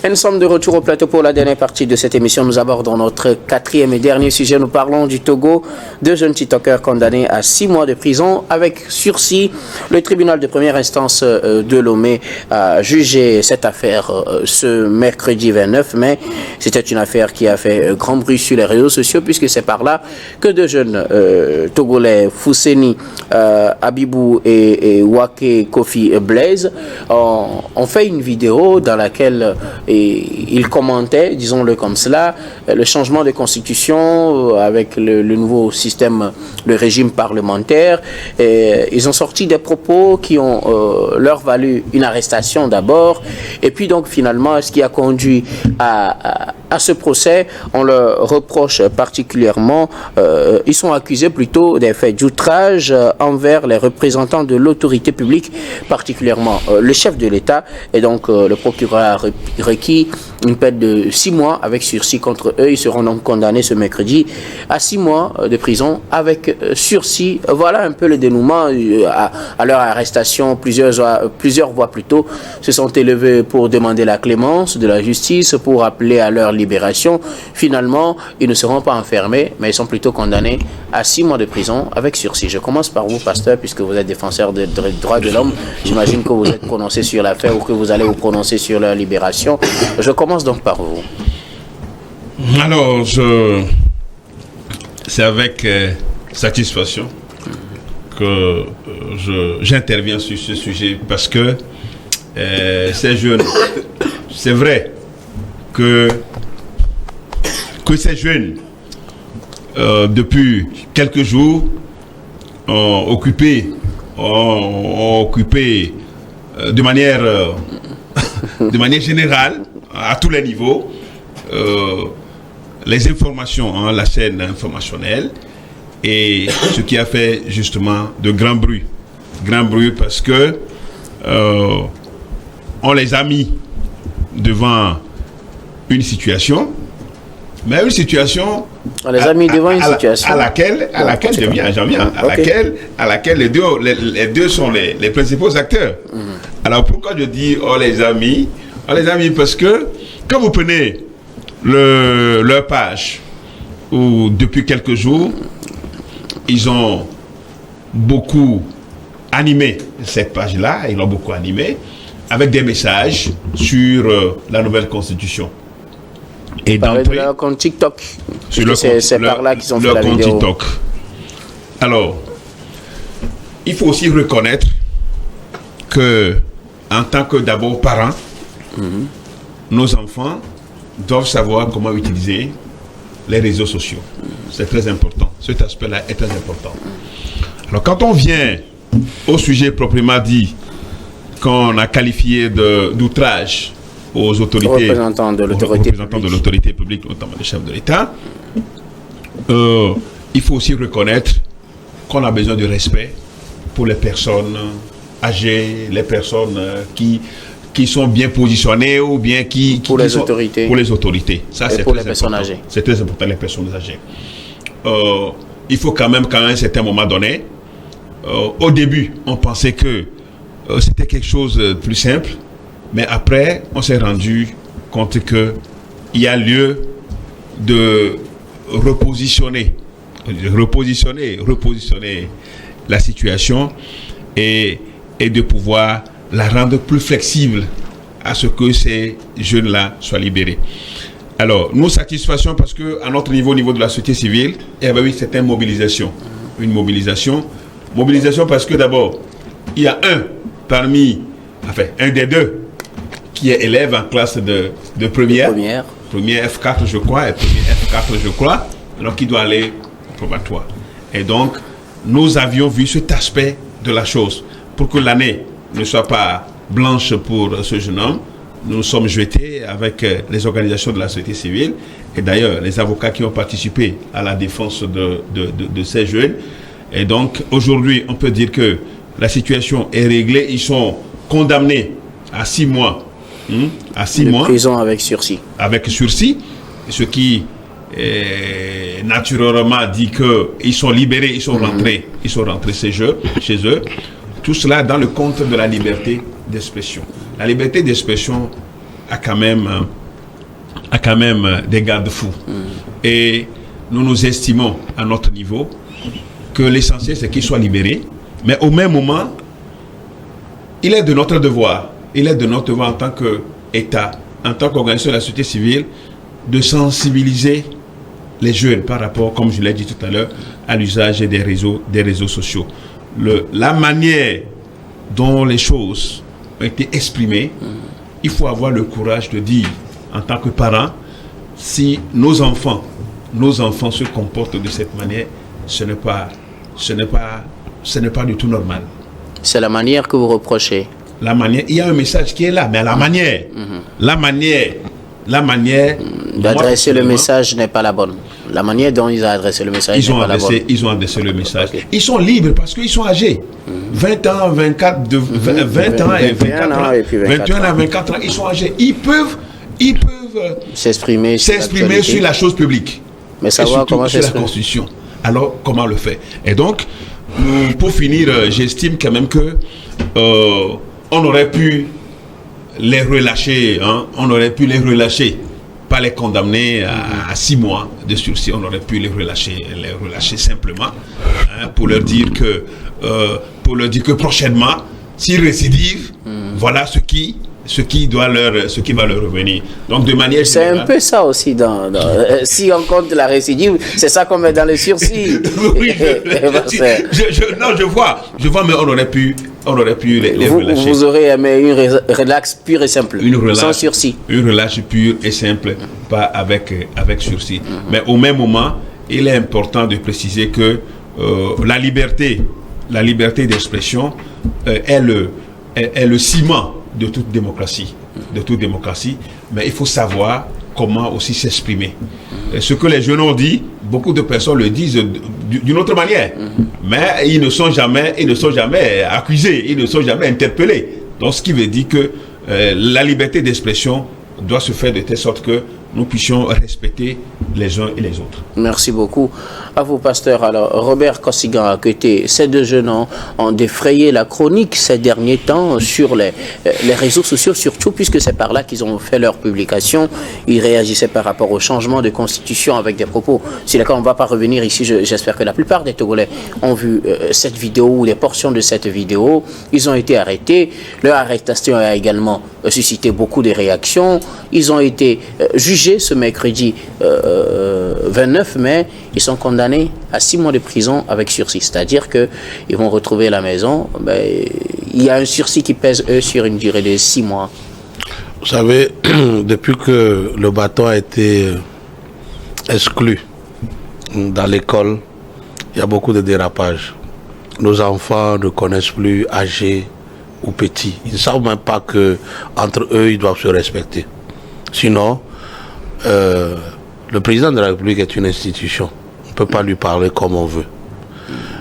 Et nous sommes de retour au plateau pour la dernière partie de cette émission. Nous abordons notre quatrième et dernier sujet. Nous parlons du Togo. Deux jeunes TikTokers condamnés à 6 mois de prison avec sursis. Le tribunal de première instance de Lomé a jugé cette affaire ce mercredi 29 mai. C'était une affaire qui a fait grand bruit sur les réseaux sociaux puisque c'est par là que deux jeunes Togolais, Fousseni Abibou et Wake Kofi Blaise, ont fait une vidéo dans laquelle ils commentaient, disons-le comme cela, le changement de constitution avec le nouveau système, le régime parlementaire. Et ils ont sorti des propos qui ont leur valu une arrestation d'abord, et puis donc finalement ce qui a conduit à ce procès, on leur reproche particulièrement, ils sont accusés plutôt des faits d'outrage envers les représentants de l'autorité publique, particulièrement le chef de l'État, et donc le procureur a requis une peine de 6 mois avec sursis contre eux. Ils seront donc condamnés ce mercredi à 6 mois de prison avec sursis. Voilà un peu le dénouement à leur arrestation. Plusieurs voix plus tôt se sont élevées pour demander la clémence de la justice, pour appeler à leur libération. Finalement, ils ne seront pas enfermés, mais ils sont plutôt condamnés à 6 mois de prison avec sursis. Je commence par vous, pasteur, puisque vous êtes défenseur des droits de l'homme. J'imagine que vous êtes prononcé sur l'affaire ou que vous allez vous prononcer sur leur libération. Je commence donc par vous. Alors, c'est avec satisfaction que j'interviens sur ce sujet parce que ces jeunes, c'est vrai que ces jeunes, depuis quelques jours, ont occupé de manière générale, à tous les niveaux, les informations, la scène informationnelle, et ce qui a fait justement de grands bruits. Grand bruit parce que on les a mis devant une situation, mais une situation on les a mis devant une situation à laquelle les deux sont les principaux acteurs. Alors pourquoi je dis on les a mis parce que quand vous prenez leur page, où depuis quelques jours ils ont beaucoup animé cette page-là, ils l'ont beaucoup animé avec des messages sur la nouvelle constitution. Et parler de leur compte TikTok. C'est par là qu'ils ont fait la vidéo. TikTok. Alors, il faut aussi reconnaître que, en tant que d'abord parents, nos enfants doivent savoir comment utiliser les réseaux sociaux. C'est très important. Cet aspect-là est très important. Alors, quand on vient au sujet proprement dit, qu'on a qualifié d'outrage aux autorités, représentants de l'autorité publique, notamment le chef de l'État, il faut aussi reconnaître qu'on a besoin de respect pour les personnes âgées, les personnes qui sont bien positionnées ou bien pour les autorités. Pour les autorités. Ça, c'est pour les personnes âgées. C'est très important, les personnes âgées. Il faut quand même qu'à un certain moment donné, au début, on pensait que c'était quelque chose de plus simple, mais après, on s'est rendu compte qu'il y a lieu de repositionner la situation et de pouvoir la rendre plus flexible à ce que ces jeunes-là soient libérés. Alors, nous satisfaisons parce qu'à notre niveau, au niveau de la société civile, il y avait eu certaines mobilisations. Une mobilisation parce que d'abord, il y a un des deux qui est élève en classe de première F4 je crois, et première F4 je crois, donc il doit aller au probatoire. Et donc, nous avions vu cet aspect de la chose. Pour que l'année ne soit pas blanche pour ce jeune homme, nous nous sommes jetés avec les organisations de la société civile et d'ailleurs les avocats qui ont participé à la défense de ces jeunes. Et donc, aujourd'hui, on peut dire que la situation est réglée. Ils sont condamnés à 6 mois. Prison avec sursis. Avec sursis, ce qui naturellement dit qu'ils sont libérés, ils sont rentrés chez eux. Tout cela dans le compte de la liberté d'expression. La liberté d'expression a quand même des garde-fous. Et nous estimons à notre niveau que l'essentiel c'est qu'il soit libéré, mais au même moment, il est de notre devoir en tant qu'État, en tant qu'organisation de la société civile, de sensibiliser les jeunes par rapport, comme je l'ai dit tout à l'heure, à l'usage des réseaux sociaux. La manière dont les choses ont été exprimées, il faut avoir le courage de dire, en tant que parents, si nos enfants se comportent de cette manière, ce n'est pas du tout normal. C'est la manière que vous reprochez. La manière, il y a un message qui est là, mais la manière d'adresser le message n'est pas la bonne. La manière dont ils ont adressé le message n'est pas la bonne. Ils ont adressé le message. Okay. Ils sont libres parce qu'ils sont âgés. 20 ans, 24, 20 ans et 24 ans. 21 à 24 ans, ils sont âgés. Ils peuvent s'exprimer sur la chose publique. Mais savoir comment sur la Constitution. Alors, comment le faire? Et donc, pour finir, j'estime quand même que on aurait pu les relâcher, pas les condamner à 6 mois de sursis. On aurait pu les relâcher simplement, pour leur dire que prochainement, s'ils récidivent, voilà ce qui va leur revenir. Donc de manière c'est un peu ça aussi si on compte la récidive, c'est ça qu'on met dans le sursis. Oui, je vois, mais on aurait pu les relâcher. Vous aurez aimé une relaxe pure et simple, sans sursis. Une relaxe pure et simple, pas avec sursis. Mais au même moment, il est important de préciser que la liberté d'expression est le ciment de toute démocratie, mais il faut savoir comment aussi s'exprimer. Ce que les jeunes ont dit, beaucoup de personnes le disent d'une autre manière, mais ils ne sont jamais accusés, ils ne sont jamais interpellés. Donc ce qui veut dire que la liberté d'expression doit se faire de telle sorte que nous puissions respecter les uns et les autres. Merci beaucoup. À vous, pasteur. Alors, Robert Kossigan a côté. Ces deux jeunes ont défrayé la chronique ces derniers temps sur les réseaux sociaux, surtout puisque c'est par là qu'ils ont fait leur publication. Ils réagissaient par rapport au changement de constitution avec des propos. Si d'accord, on ne va pas revenir ici. J'espère que la plupart des Togolais ont vu cette vidéo ou des portions de cette vidéo. Ils ont été arrêtés. Leur arrestation a également suscité beaucoup de réactions. Ils ont été jugés ce mercredi 29 mai, ils sont condamnés à 6 mois de prison avec sursis. C'est-à-dire qu'ils vont retrouver la maison. Il y a un sursis qui pèse, eux, sur une durée de 6 mois. Vous savez, depuis que le bâton a été exclu dans l'école, il y a beaucoup de dérapages. Nos enfants ne connaissent plus âgés ou petits. Ils ne savent même pas qu'entre eux, ils doivent se respecter. Sinon, le président de la République est une institution. On ne peut pas lui parler comme on veut.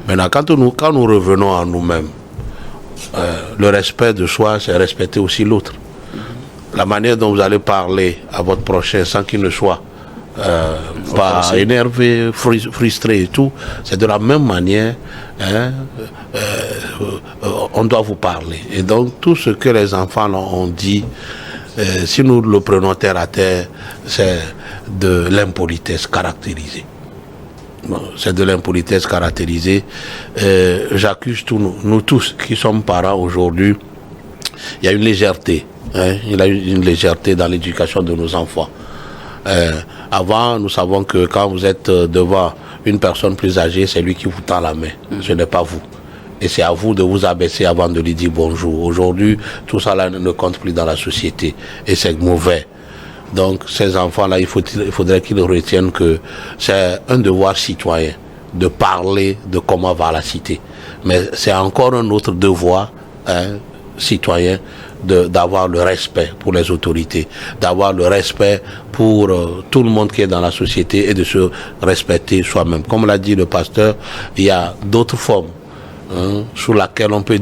Maintenant, quand nous revenons à nous-mêmes, le respect de soi, c'est respecter aussi l'autre. La manière dont vous allez parler à votre prochain sans qu'il ne soit pas énervé, frustré et tout, c'est de la même manière, on doit vous parler. Et donc, tout ce que les enfants ont dit, si nous le prenons terre à terre, c'est de l'impolitesse caractérisée. Bon, c'est de l'impolitesse caractérisée. J'accuse nous tous qui sommes parents aujourd'hui, il y a une légèreté. Il y a une légèreté dans l'éducation de nos enfants. Avant, nous savons que quand vous êtes devant une personne plus âgée, c'est lui qui vous tend la main. Ce n'est pas vous. Et c'est à vous de vous abaisser avant de lui dire bonjour. Aujourd'hui, tout ça là ne compte plus dans la société. Et c'est mauvais. Donc, ces enfants-là, il faudrait qu'ils retiennent que c'est un devoir citoyen de parler de comment va la cité. Mais c'est encore un autre devoir citoyen d'avoir le respect pour les autorités, d'avoir le respect pour tout le monde qui est dans la société et de se respecter soi-même. Comme l'a dit le pasteur, il y a d'autres formes sur laquelle on peut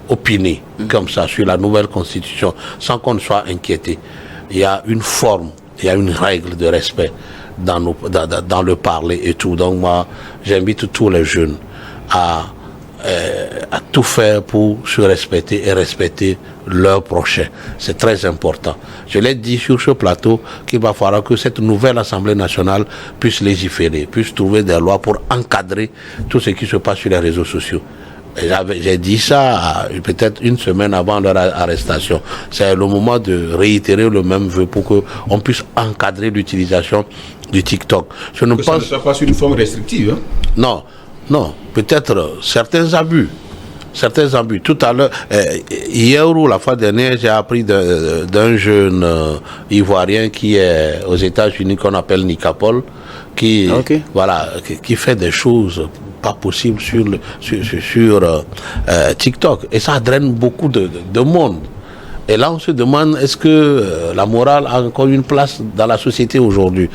opiner comme ça sur la nouvelle constitution sans qu'on ne soit inquiété. Il y a une forme, il y a une règle de respect dans le parler et tout. Donc moi, j'invite tous les jeunes à à tout faire pour se respecter et respecter leur prochain. C'est très important. Je l'ai dit sur ce plateau qu'il va falloir que cette nouvelle Assemblée nationale puisse légiférer, puisse trouver des lois pour encadrer tout ce qui se passe sur les réseaux sociaux. J'ai dit ça peut-être une semaine avant leur arrestation. C'est le moment de réitérer le même vœu pour qu'on puisse encadrer l'utilisation du TikTok. Ça ne soit pas sur une forme restrictive. Hein? Non, peut-être certains abus. Tout à l'heure, hier ou la fois dernière, j'ai appris d'un jeune Ivoirien qui est aux États-Unis, qu'on appelle Nicapol, qui fait des choses pas possibles sur TikTok. Et ça draine beaucoup de monde. Et là, on se demande, est-ce que la morale a encore une place dans la société aujourd'hui?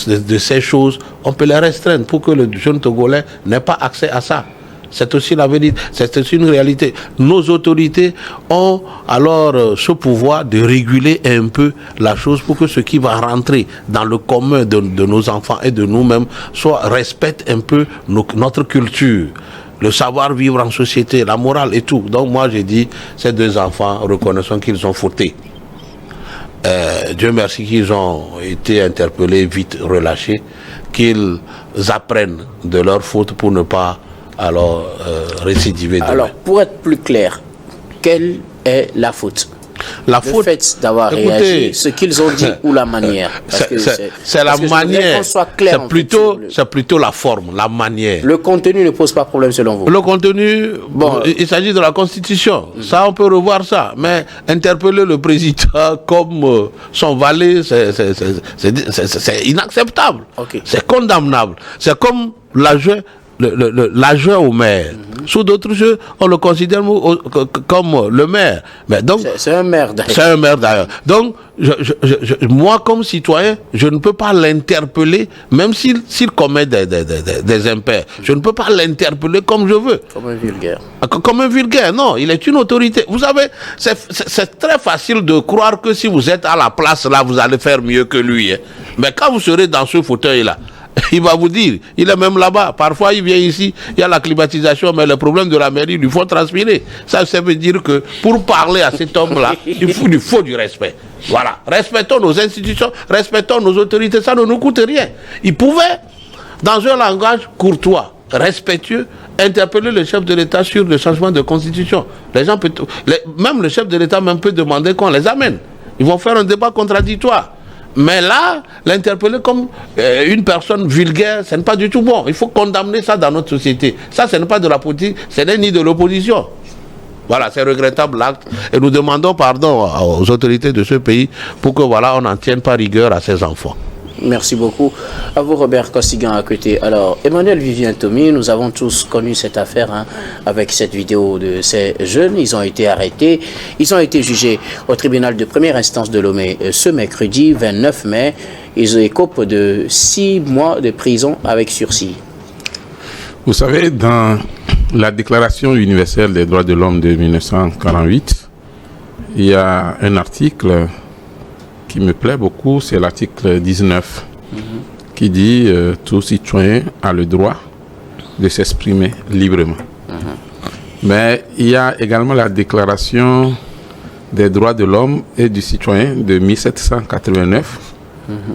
De ces choses, on peut les restreindre pour que le jeune Togolais n'ait pas accès à ça. C'est aussi la vérité, c'est aussi une réalité. Nos autorités ont alors ce pouvoir de réguler un peu la chose pour que ce qui va rentrer dans le commun de nos enfants et de nous-mêmes respecte un peu notre culture, le savoir-vivre en société, la morale et tout. Donc moi j'ai dit, ces deux enfants, reconnaissons qu'ils ont fauté. Dieu merci qu'ils ont été interpellés, vite relâchés, qu'ils apprennent de leur faute pour ne pas récidiver demain. Alors, pour être plus clair, quelle est la faute? Le fait d'avoir réagi, ce qu'ils ont dit ou la manière? C'est la manière. C'est plutôt la forme, la manière. Le contenu ne pose pas problème selon vous? Le contenu, il s'agit de la Constitution. Ça, on peut revoir ça. Mais interpeller le président comme son valet, c'est inacceptable. Okay. C'est condamnable. C'est comme l'adjoint au maire. Sous d'autres jeux, on le considère comme le maire. Mais donc, c'est un maire d'ailleurs. C'est un maire d'ailleurs. Donc, moi, comme citoyen, je ne peux pas l'interpeller, même s'il commet des impairs. Je ne peux pas l'interpeller comme je veux. Comme un vulgaire. Comme un vulgaire, non. Il est une autorité. Vous savez, c'est très facile de croire que si vous êtes à la place là, vous allez faire mieux que lui. Hein. Mais quand vous serez dans ce fauteuil-là, il va vous dire, il est même là-bas. Parfois, il vient ici, il y a la climatisation, mais le problème de la mairie, il lui faut transpirer. Ça veut dire que pour parler à cet homme-là, il faut du respect. Voilà. Respectons nos institutions, respectons nos autorités, ça ne nous coûte rien. Il pouvait, dans un langage courtois, respectueux, interpeller le chef de l'État sur le changement de constitution. Même le chef de l'État peut demander qu'on les amène. Ils vont faire un débat contradictoire. Mais là, l'interpeller comme une personne vulgaire, ce n'est pas du tout bon. Il faut condamner ça dans notre société. Ça, ce n'est pas de la politique, ce n'est ni de l'opposition. Voilà, c'est regrettable l'acte. Et nous demandons pardon aux autorités de ce pays pour que on n'en tienne pas rigueur à ces enfants. Merci beaucoup. À vous, Robert Kossigan, à côté. Alors, Emmanuel Vivien Tomi, nous avons tous connu cette affaire avec cette vidéo de ces jeunes. Ils ont été arrêtés. Ils ont été jugés au tribunal de première instance de Lomé ce mercredi 29 mai. Ils écopent de 6 mois de prison avec sursis. Vous savez, dans la Déclaration universelle des droits de l'homme de 1948, il y a un article qui me plaît beaucoup, c'est l'article 19 qui dit tout citoyen a le droit de s'exprimer librement. Mais il y a également la Déclaration des droits de l'homme et du citoyen de 1789.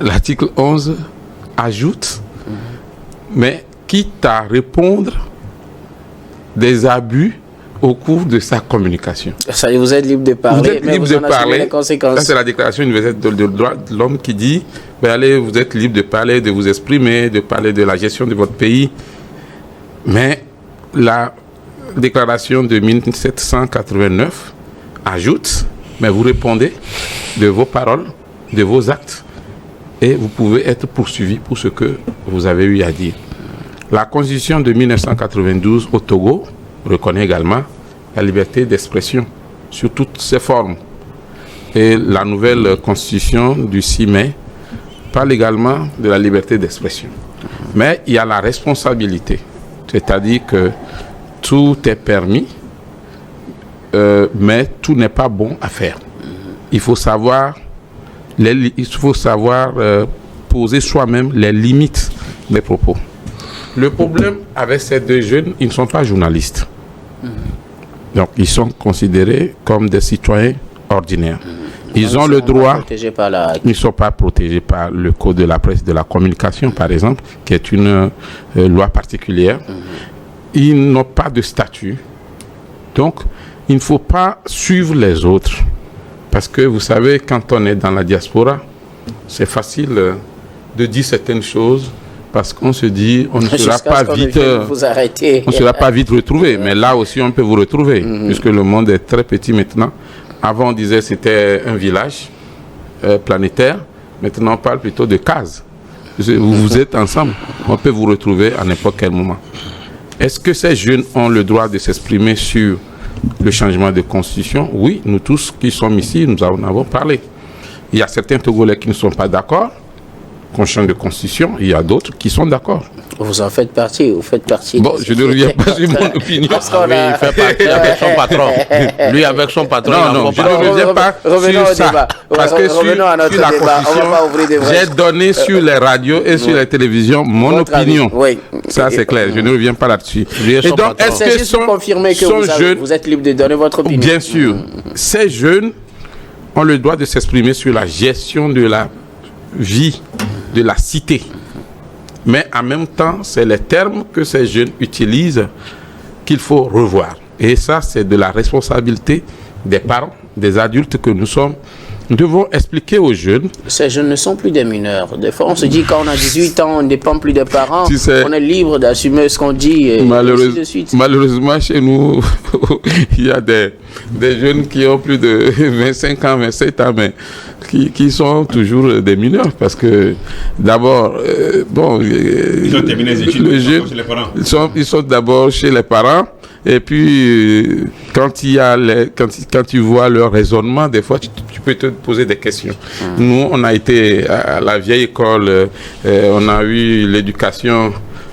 L'article 11 ajoute, mais quitte à répondre des abus au cours de sa communication. Ça, vous êtes libre de parler, vous êtes libre de parler. Les conséquences. Ça, c'est la Déclaration universelle des droits de l'homme qui dit, allez, vous êtes libre de parler, de vous exprimer, de parler de la gestion de votre pays. Mais la Déclaration de 1789 ajoute, mais vous répondez de vos paroles, de vos actes, et vous pouvez être poursuivi pour ce que vous avez eu à dire. La Constitution de 1992 au Togo reconnaît également la liberté d'expression sous toutes ses formes. Et la nouvelle Constitution du 6 mai parle également de la liberté d'expression. Mais il y a la responsabilité, c'est-à-dire que tout est permis, mais tout n'est pas bon à faire. Il faut savoir poser soi-même les limites des propos. Le problème avec ces deux jeunes, ils ne sont pas journalistes. Donc, ils sont considérés comme des citoyens ordinaires. Ils ont le droit, ils ne sont pas protégés par le Code de la presse et de la communication, par exemple, qui est une loi particulière. Ils n'ont pas de statut. Donc, il ne faut pas suivre les autres. Parce que, vous savez, quand on est dans la diaspora, c'est facile de dire certaines choses parce qu'on se dit, on ne sera pas vite, on sera pas vite retrouvé. Mais là aussi, on peut vous retrouver, puisque le monde est très petit maintenant. Avant, on disait que c'était un village planétaire. Maintenant, on parle plutôt de cases. Vous êtes ensemble. On peut vous retrouver à n'importe quel moment. Est-ce que ces jeunes ont le droit de s'exprimer sur le changement de constitution? Oui, nous tous qui sommes ici, nous en avons parlé. Il y a certains Togolais qui ne sont pas d'accord qu'on change de constitution. Il y a d'autres qui sont d'accord. Vous en faites partie, vous faites partie. Bon, je ne reviens pas sur mon opinion. Il fait partie avec son patron. Lui, avec son patron, non, je ne reviens pas sur ça. Parce que sur la constitution, j'ai donné sur les radios et sur les télévisions mon opinion. Oui. Ça, c'est clair. Je ne reviens pas là-dessus. Et donc, est-ce que confirmer que vous êtes libre de donner votre opinion? Bien sûr. Ces jeunes ont le droit de s'exprimer sur la gestion de la vie, de la cité. Mais en même temps, c'est les termes que ces jeunes utilisent qu'il faut revoir. Et ça, c'est de la responsabilité des parents, des adultes que nous sommes. Nous devons expliquer aux jeunes. Ces jeunes ne sont plus des mineurs. Des fois, on se dit quand on a 18 ans, on ne dépend plus des parents. Tu sais, on est libre d'assumer ce qu'on dit. Et ainsi de suite. Malheureusement, chez nous, il y a des jeunes qui ont plus de 25 ans, 27 ans, mais qui sont toujours des mineurs. Parce que d'abord, ils ont terminé les études chez les parents. Ils sont d'abord chez les parents. Et puis, quand tu vois leur raisonnement, des fois, tu peux te poser des questions. Nous, on a été à la vieille école, on a eu l'éducation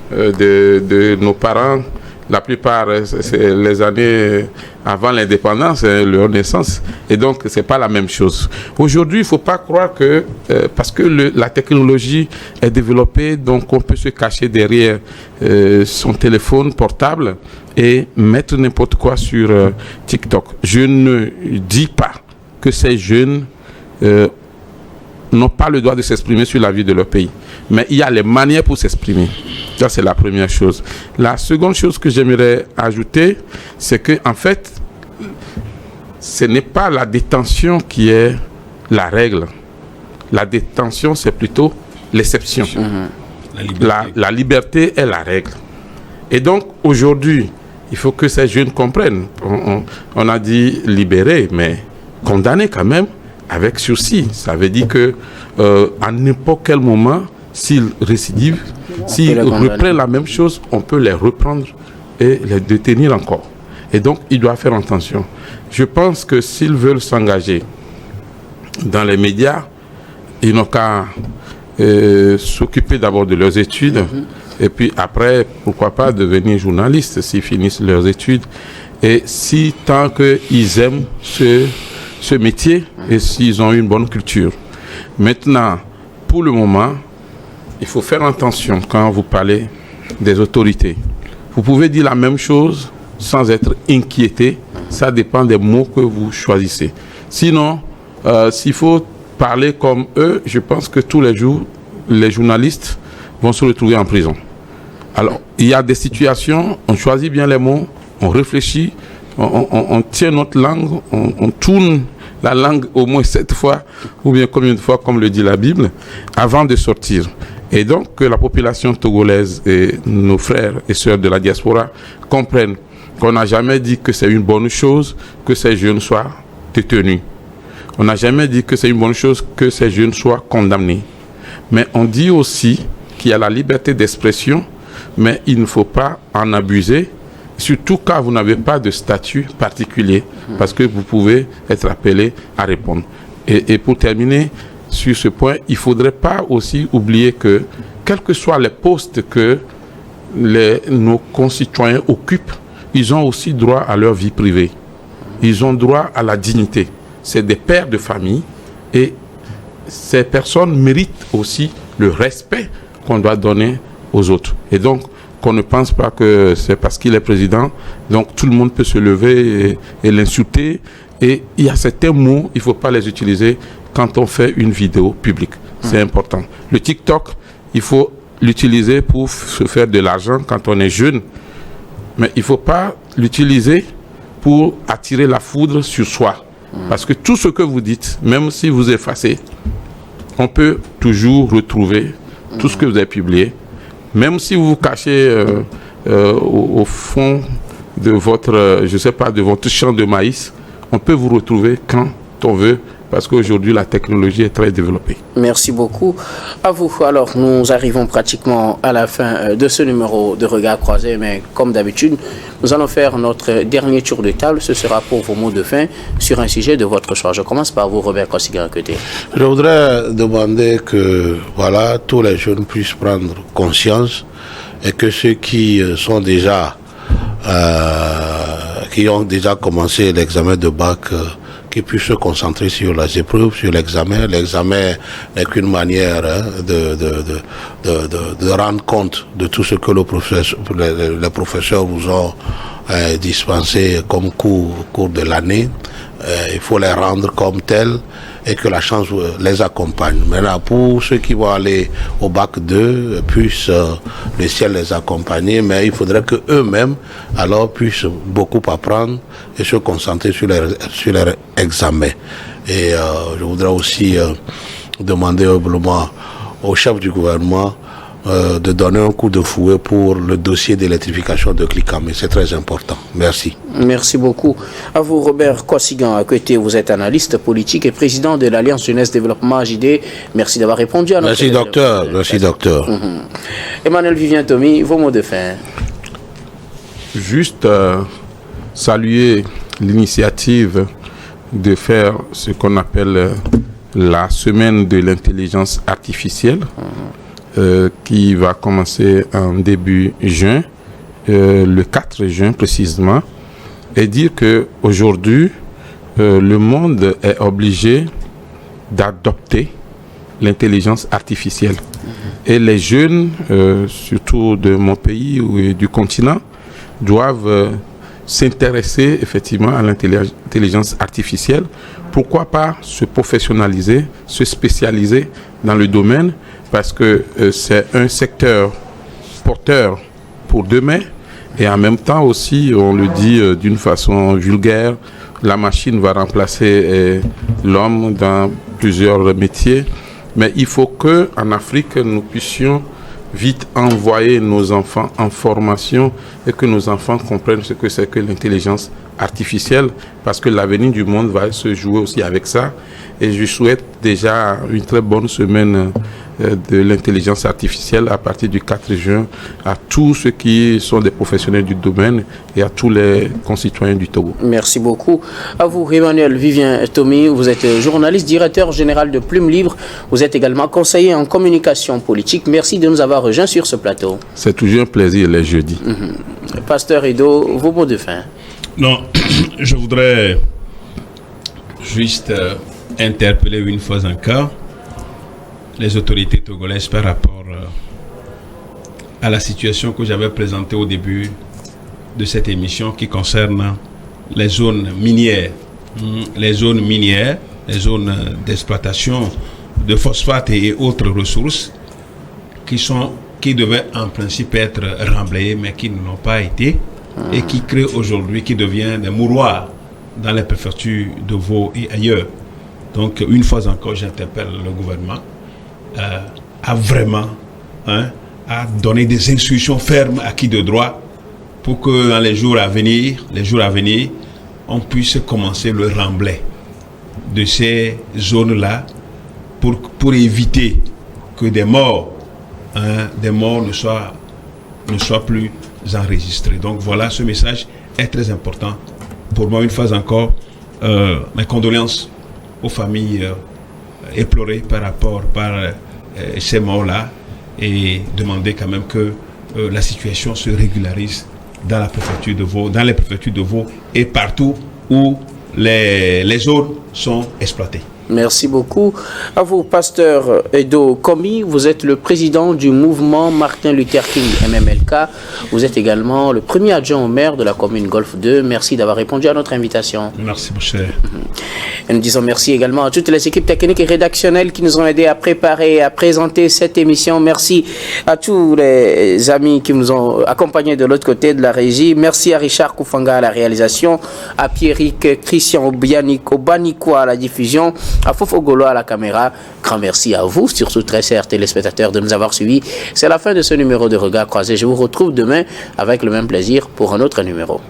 de nos parents. La plupart, c'est les années avant l'indépendance, leur naissance. Et donc, c'est pas la même chose. Aujourd'hui, il ne faut pas croire que, parce que la technologie est développée, donc on peut se cacher derrière son téléphone portable et mettre n'importe quoi sur TikTok. Je ne dis pas que ces jeunes n'ont pas le droit de s'exprimer sur la vie de leur pays. Mais il y a les manières pour s'exprimer. Ça, c'est la première chose. La seconde chose que j'aimerais ajouter, c'est que, en fait, ce n'est pas la détention qui est la règle. La détention, c'est plutôt l'exception. La liberté est la règle. Et donc, aujourd'hui, il faut que ces jeunes comprennent. On a dit libérer, mais condamner quand même avec sursis. Ça veut dire que à n'importe quel moment, s'ils récidivent, s'ils reprennent la même chose, on peut les reprendre et les détenir encore. Et donc, ils doivent faire attention. Je pense que s'ils veulent s'engager dans les médias, ils n'ont qu'à s'occuper d'abord de leurs études et puis après, pourquoi pas devenir journalistes s'ils finissent leurs études. Et si tant qu'ils aiment ce métier et s'ils ont une bonne culture. Maintenant, pour le moment, il faut faire attention quand vous parlez des autorités. Vous pouvez dire la même chose sans être inquiété. Ça dépend des mots que vous choisissez. Sinon, s'il faut parler comme eux, je pense que tous les jours, les journalistes vont se retrouver en prison. Alors, il y a des situations, on choisit bien les mots, on réfléchit, on tient notre langue, on tourne la langue au moins 7 fois, ou bien combien de fois, comme le dit la Bible, avant de sortir. Et donc, que la population togolaise et nos frères et sœurs de la diaspora comprennent qu'on n'a jamais dit que c'est une bonne chose que ces jeunes soient détenus. On n'a jamais dit que c'est une bonne chose que ces jeunes soient condamnés. Mais on dit aussi qu'il y a la liberté d'expression, mais il ne faut pas en abuser, surtout quand vous n'avez pas de statut particulier, parce que vous pouvez être appelé à répondre. Et pour terminer sur ce point, il ne faudrait pas aussi oublier que, quels que soient les postes que nos concitoyens occupent, ils ont aussi droit à leur vie privée. Ils ont droit à la dignité. C'est des pères de famille et ces personnes méritent aussi le respect qu'on doit donner aux autres. Et donc, qu'on ne pense pas que c'est parce qu'il est président, donc tout le monde peut se lever et l'insulter. Et il y a certains mots, il ne faut pas les utiliser quand on fait une vidéo publique. C'est important. Le TikTok, il faut l'utiliser pour se faire de l'argent quand on est jeune, mais il ne faut pas l'utiliser pour attirer la foudre sur soi. Parce que tout ce que vous dites, même si vous effacez, on peut toujours retrouver tout ce que vous avez publié. Même si vous vous cachez au fond de votre, je sais pas, de votre champ de maïs, on peut vous retrouver quand on veut, parce qu'aujourd'hui la technologie est très développée. Merci beaucoup à vous. Alors, nous arrivons pratiquement à la fin de ce numéro de Regard Croisé, mais comme d'habitude, nous allons faire notre dernier tour de table. Ce sera pour vos mots de fin sur un sujet de votre choix. Je commence par vous, Robert Kossigan-Akoté. Je voudrais demander que voilà, tous les jeunes puissent prendre conscience et que ceux qui sont déjà qui ont déjà commencé l'examen de bac, qui puissent se concentrer sur les épreuves, sur l'examen. L'examen n'est qu'une manière de rendre compte de tout ce que les professeurs vous ont dispensé comme cours de l'année. Il faut les rendre comme tels et que la chance les accompagne. Maintenant, pour ceux qui vont aller au bac 2, puissent le ciel les accompagner, mais il faudrait que eux-mêmes alors puissent beaucoup apprendre et se concentrer sur leur examen. Et je voudrais aussi demander humblement au chef du gouvernement de donner un coup de fouet pour le dossier d'électrification de Klikame. C'est très important. Merci. Merci beaucoup. À vous, Robert Kossigan-Akoté, vous êtes analyste politique et président de l'Alliance Jeunesse Développement JD. Merci d'avoir répondu à notre question. Merci, docteur. Merci, docteur. Emmanuel Vivien Tomi, vos mots de fin. Juste saluer l'initiative de faire ce qu'on appelle la semaine de l'intelligence artificielle. Qui va commencer en début juin, le 4 juin précisément, et dire qu'aujourd'hui, le monde est obligé d'adopter l'intelligence artificielle. Et les jeunes, surtout de mon pays ou du continent, doivent s'intéresser effectivement à l'intelligence artificielle. Pourquoi pas se professionnaliser, se spécialiser dans le domaine, parce que c'est un secteur porteur pour demain, et en même temps aussi, on le dit d'une façon vulgaire, la machine va remplacer l'homme dans plusieurs métiers, mais il faut qu'en Afrique, nous puissions vite envoyer nos enfants en formation et que nos enfants comprennent ce que c'est que l'intelligence artificielle, parce que l'avenir du monde va se jouer aussi avec ça. Et je souhaite déjà une très bonne semaine de l'intelligence artificielle à partir du 4 juin à tous ceux qui sont des professionnels du domaine et à tous les concitoyens du Togo. Merci beaucoup. À vous, Emmanuel Vivien Tomi, vous êtes journaliste, directeur général de Plume Libre. Vous êtes également conseiller en communication politique. Merci de nous avoir rejoints sur ce plateau. C'est toujours un plaisir les jeudis. Pasteur Edo, vos mots de fin. Non, je voudrais juste interpeller une fois encore les autorités togolaises par rapport à la situation que j'avais présentée au début de cette émission qui concerne les zones minières. Les zones minières, les zones d'exploitation de phosphate et autres ressources qui devaient en principe être remblayées mais qui ne l'ont pas été et qui créent aujourd'hui, qui deviennent des mouroirs dans les préfectures de Vaud et ailleurs. Donc une fois encore, j'interpelle le gouvernement à vraiment à donner des instructions fermes à qui de droit pour que dans les jours à venir, on puisse commencer le remblai de ces zones-là pour éviter que des morts ne soient plus enregistrés. Donc voilà, ce message est très important. Pour moi, une fois encore, mes condoléances aux familles éplorées par ces morts-là et demander quand même que la situation se régularise dans la préfecture de Vaud, et partout où les zones sont exploitées. Merci beaucoup à vous, pasteur Edo Komi. Vous êtes le président du mouvement Martin Luther King MMLK. Vous êtes également le premier adjoint au maire de la commune Golfe 2. Merci d'avoir répondu à notre invitation. Merci, mon cher. Et nous disons merci également à toutes les équipes techniques et rédactionnelles qui nous ont aidés à préparer et à présenter cette émission. Merci à tous les amis qui nous ont accompagnés de l'autre côté de la régie. Merci à Richard Koufanga à la réalisation, à Pierrick Christian Obaniko à la diffusion, à Fofogolo à la caméra. Grand merci à vous, surtout très chers téléspectateurs, de nous avoir suivis. C'est la fin de ce numéro de Regard Croisé. Je vous retrouve demain avec le même plaisir pour un autre numéro.